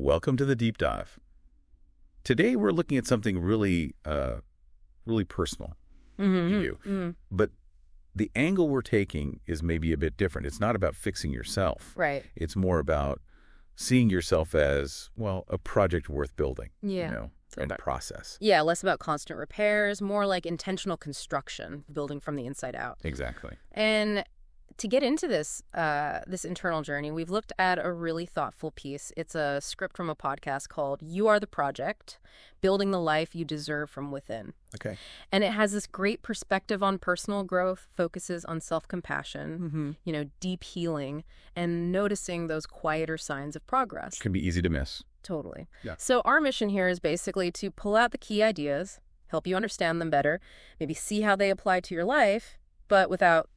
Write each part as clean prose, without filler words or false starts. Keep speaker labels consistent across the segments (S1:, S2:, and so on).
S1: Welcome to the deep dive. Today we're looking at something really personal to you. But the angle we're taking is maybe a bit different. It's not about fixing yourself.
S2: Right.
S1: It's more about seeing yourself as, well, a project worth building.
S2: Yeah.
S1: And process.
S2: Yeah, less about constant repairs, more like intentional construction, building from the inside out.
S1: Exactly.
S2: And to get into this internal journey, we've looked at a really thoughtful piece. It's a script from a podcast called You Are the Project, Building the Life You Deserve from Within.
S1: Okay.
S2: And it has this great perspective on personal growth, focuses on self-compassion, deep healing, and noticing those quieter signs of progress.
S1: Can be easy to miss.
S2: Totally.
S1: Yeah.
S2: So our mission here is basically to pull out the key ideas, help you understand them better, maybe see how they apply to your life, but without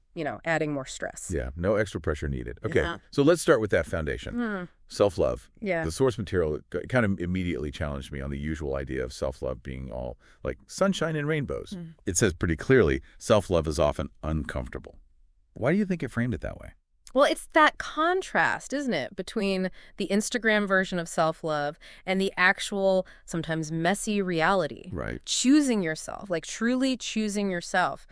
S2: adding more stress.
S1: Yeah, no extra pressure needed. Okay,
S2: Yeah.
S1: So let's start with that foundation. Self-love.
S2: Yeah.
S1: The source material kind of immediately challenged me on the usual idea of self-love being all like sunshine and rainbows. It says pretty clearly, self-love is often uncomfortable. Why do you think it framed it that way?
S2: Well, it's that contrast, isn't it, between the Instagram version of self-love and the actual, sometimes messy reality.
S1: Right.
S2: Choosing yourself, like truly choosing yourself.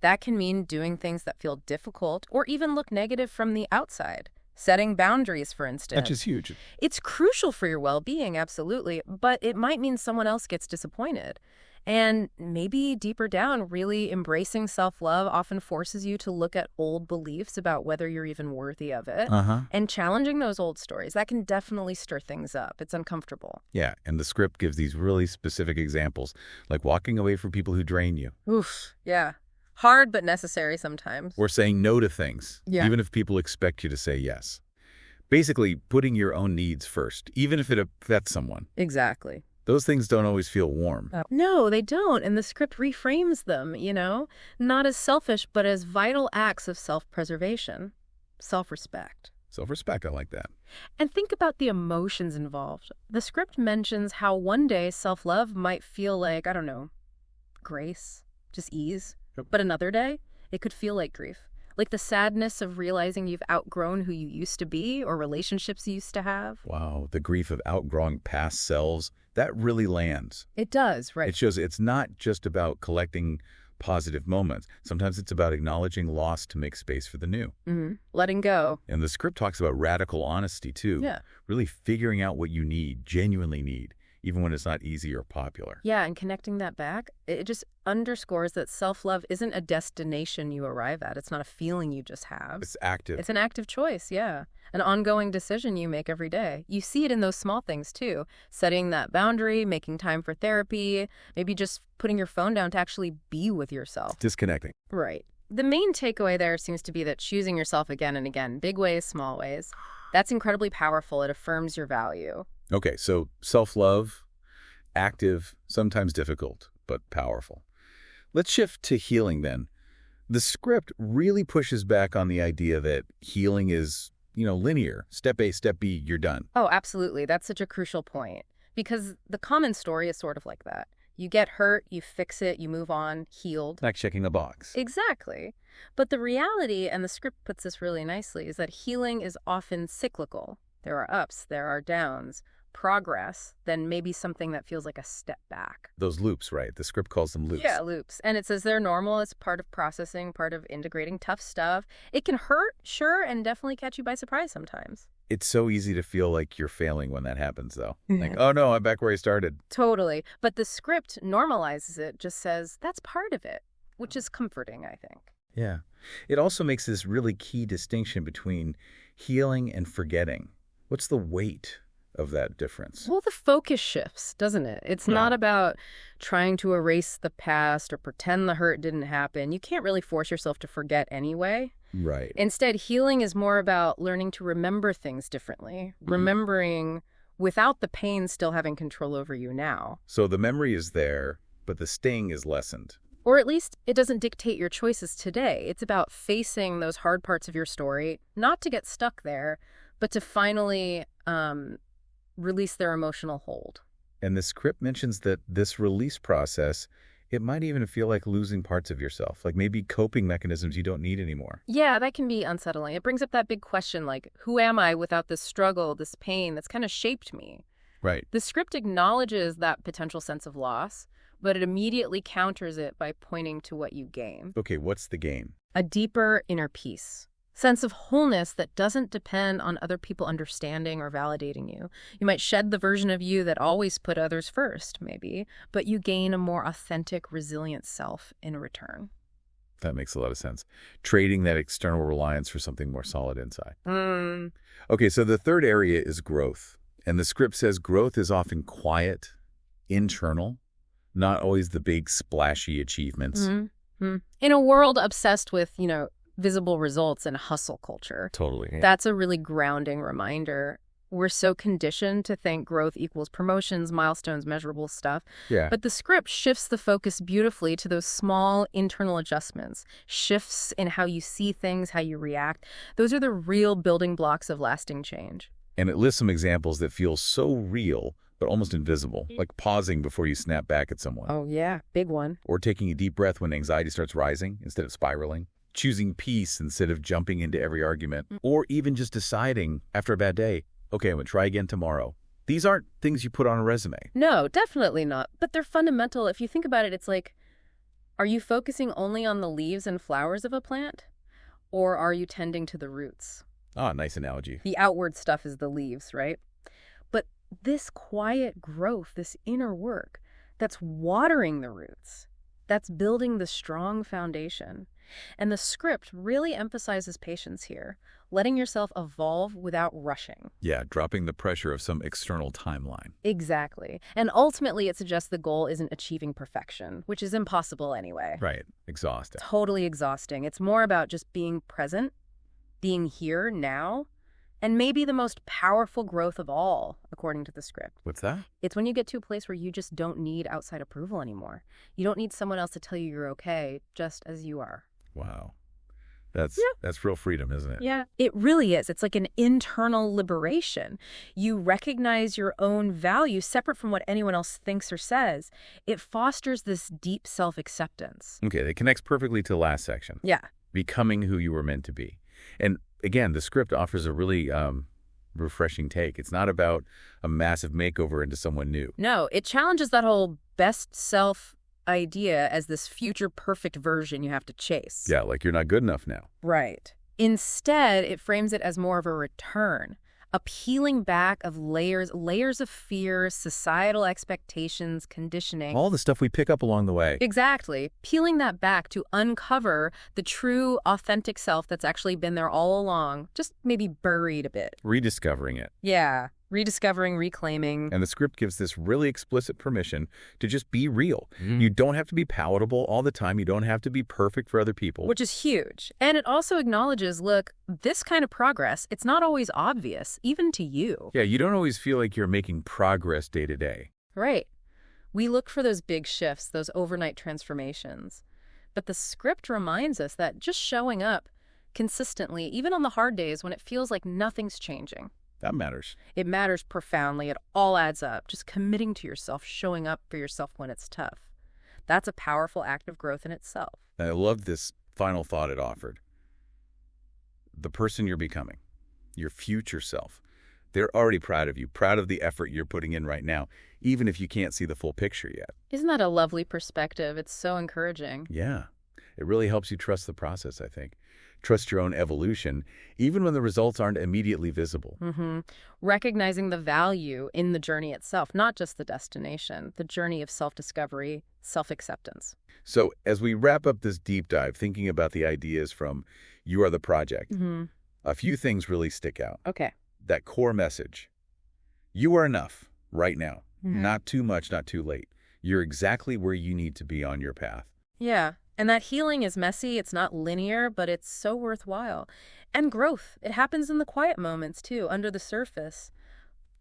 S2: That can mean doing things that feel difficult or even look negative from the outside. Setting boundaries, for instance.
S1: That's just huge.
S2: It's crucial for your well-being, absolutely, but it might mean someone else gets disappointed. And maybe deeper down, really embracing self-love often forces you to look at old beliefs about whether you're even worthy of it. And challenging those old stories, that can definitely stir things up. It's uncomfortable.
S1: Yeah, and the script gives these really specific examples, like walking away from people who drain you.
S2: Oof, yeah. Hard but necessary sometimes.
S1: Or saying no to things,
S2: Yeah.
S1: even if people expect you to say yes. Basically, putting your own needs first, even if it affects someone.
S2: Exactly.
S1: Those things don't always feel warm.
S2: No, they don't. And the script reframes them, not as selfish, but as vital acts of self-preservation, self-respect.
S1: Self-respect, I like that.
S2: And think about the emotions involved. The script mentions how one day self-love might feel like, grace, just ease.
S1: Yep.
S2: But another day, it could feel like grief. Like the sadness of realizing you've outgrown who you used to be or relationships you used to have.
S1: Wow, the grief of outgrowing past selves, that really lands.
S2: It does, right?
S1: It shows it's not just about collecting positive moments. Sometimes it's about acknowledging loss to make space for the new.
S2: Letting go.
S1: And the script talks about radical honesty, too.
S2: Yeah.
S1: Really figuring out what you need, genuinely need, even when it's not easy or popular.
S2: Yeah, and connecting that back, it just underscores that self-love isn't a destination you arrive at. It's not a feeling you just have.
S1: It's active.
S2: It's an active choice, yeah. An ongoing decision you make every day. You see it in those small things, too. Setting that boundary, making time for therapy, maybe just putting your phone down to actually be with yourself.
S1: Disconnecting.
S2: Right. The main takeaway there seems to be that choosing yourself again and again, big ways, small ways, that's incredibly powerful. It affirms your value.
S1: Okay, so self-love, active, sometimes difficult, but powerful. Let's shift to healing then. The script really pushes back on the idea that healing is, linear. Step A, step B, you're done.
S2: Oh, absolutely. That's such a crucial point. Because the common story is sort of like that. You get hurt, you fix it, you move on, healed.
S1: Like checking a box.
S2: Exactly. But the reality, and the script puts this really nicely, is that healing is often cyclical. There are ups, there are downs, progress, then maybe something that feels like a step back.
S1: Those loops, right? The script calls them loops.
S2: Yeah, loops. And it says they're normal. It's part of processing, part of integrating tough stuff. It can hurt, sure, and definitely catch you by surprise sometimes.
S1: It's so easy to feel like you're failing when that happens, though. Like, oh no, I'm back where I started.
S2: Totally. But the script normalizes it, just says that's part of it, which is comforting, I think.
S1: Yeah. It also makes this really key distinction between healing and forgetting. What's the weight of that difference?
S2: Well, the focus shifts, doesn't it? It's not about trying to erase the past or pretend the hurt didn't happen. You can't really force yourself to forget anyway.
S1: Right.
S2: Instead, healing is more about learning to remember things differently, remembering without the pain still having control over you now.
S1: So the memory is there, but the sting is lessened.
S2: Or at least it doesn't dictate your choices today. It's about facing those hard parts of your story, not to get stuck there, but to finally release their emotional hold.
S1: And the script mentions that this release process, it might even feel like losing parts of yourself, like maybe coping mechanisms you don't need anymore.
S2: Yeah, that can be unsettling. It brings up that big question, like, who am I without this struggle, this pain that's kind of shaped me?
S1: Right.
S2: The script acknowledges that potential sense of loss, but it immediately counters it by pointing to what you gain.
S1: Okay, what's the gain?
S2: A deeper inner peace. Sense of wholeness that doesn't depend on other people understanding or validating you. You might shed the version of you that always put others first, maybe, but you gain a more authentic, resilient self in return.
S1: That makes a lot of sense. Trading that external reliance for something more solid inside. Okay, so the third area is growth. And the script says growth is often quiet, internal, not always the big splashy achievements.
S2: In a world obsessed with, visible results and hustle culture,
S1: Totally. Yeah.
S2: that's a really grounding reminder. We're so conditioned to think growth equals promotions, milestones, measurable stuff.
S1: Yeah.
S2: But the script shifts the focus beautifully to those small internal adjustments, shifts in how you see things, how you react. Those are the real building blocks of lasting change.
S1: And it lists some examples that feel so real, but almost invisible, like pausing before you snap back at someone.
S2: Oh, yeah. Big one.
S1: Or taking a deep breath when anxiety starts rising instead of spiraling. Choosing peace instead of jumping into every argument. Or even just deciding after a bad day, okay, I'm going to try again tomorrow. These aren't things you put on a resume.
S2: No, definitely not. But they're fundamental. If you think about it, it's like, are you focusing only on the leaves and flowers of a plant? Or are you tending to the roots?
S1: Ah, nice analogy.
S2: The outward stuff is the leaves, right? But this quiet growth, this inner work, that's watering the roots, that's building the strong foundation. And the script really emphasizes patience here, letting yourself evolve without rushing.
S1: Yeah, dropping the pressure of some external timeline.
S2: Exactly. And ultimately, it suggests the goal isn't achieving perfection, which is impossible anyway.
S1: Right, exhausting.
S2: Totally exhausting. It's more about just being present, being here now, and maybe the most powerful growth of all, according to the script.
S1: What's that?
S2: It's when you get to a place where you just don't need outside approval anymore. You don't need someone else to tell you you're okay, just as you are.
S1: Wow. That's real freedom, isn't it?
S2: Yeah. It really is. It's like an internal liberation. You recognize your own value separate from what anyone else thinks or says. It fosters this deep self-acceptance.
S1: Okay, that connects perfectly to the last section.
S2: Yeah.
S1: Becoming who you were meant to be. And again, the script offers a really refreshing take. It's not about a massive makeover into someone new.
S2: No, it challenges that whole best self idea as this future perfect version you have to chase.
S1: Yeah, like you're not good enough now.
S2: Right. Instead, it frames it as more of a return, a peeling back of layers of fear, societal expectations, conditioning.
S1: All the stuff we pick up along the way.
S2: Exactly. Peeling that back to uncover the true, authentic self that's actually been there all along, just maybe buried a bit.
S1: Rediscovering it.
S2: Yeah. Rediscovering, reclaiming.
S1: And the script gives this really explicit permission to just be real. You don't have to be palatable all the time. You don't have to be perfect for other people.
S2: Which is huge. And it also acknowledges, look, this kind of progress, it's not always obvious, even to you.
S1: Yeah, you don't always feel like you're making progress day to day.
S2: Right. We look for those big shifts, those overnight transformations. But the script reminds us that just showing up consistently, even on the hard days when it feels like nothing's changing,
S1: That matters.
S2: it matters profoundly. It all adds up. Just committing to yourself, showing up for yourself when it's tough. That's a powerful act of growth in itself.
S1: And I love this final thought it offered. The person you're becoming, your future self, they're already proud of you, proud of the effort you're putting in right now, even if you can't see the full picture yet.
S2: Isn't that a lovely perspective? It's so encouraging.
S1: Yeah, it really helps you trust the process, I think. Trust your own evolution, even when the results aren't immediately visible.
S2: Recognizing the value in the journey itself, not just the destination, the journey of self-discovery, self-acceptance.
S1: So as we wrap up this deep dive, thinking about the ideas from You Are the Project, a few things really stick out.
S2: Okay.
S1: That core message. You are enough right now. Not too much, not too late. You're exactly where you need to be on your path.
S2: Yeah. And that healing is messy. It's not linear, but it's so worthwhile. And growth. It happens in the quiet moments, too, under the surface.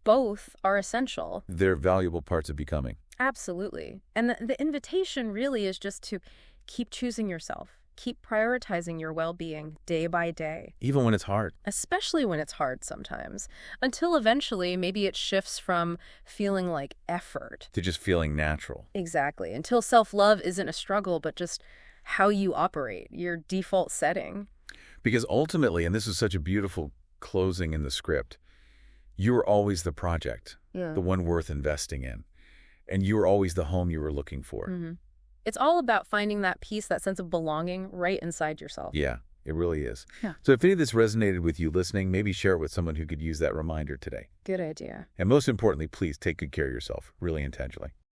S2: Both are essential.
S1: They're valuable parts of becoming.
S2: Absolutely. And the invitation really is just to keep choosing yourself. Keep prioritizing your well-being day by day.
S1: Even when it's hard.
S2: Especially when it's hard sometimes. Until eventually, maybe it shifts from feeling like effort.
S1: To just feeling natural.
S2: Exactly. Until self-love isn't a struggle, but just how you operate, your default setting.
S1: Because ultimately, and this is such a beautiful closing in the script, You were always the project,
S2: Yeah.
S1: the one worth investing in. And you were always the home you were looking for.
S2: It's all about finding that peace, that sense of belonging right inside yourself.
S1: Yeah, it really is.
S2: Yeah.
S1: So if any of this resonated with you listening, maybe share it with someone who could use that reminder today.
S2: Good idea.
S1: And most importantly, please take good care of yourself, really intentionally.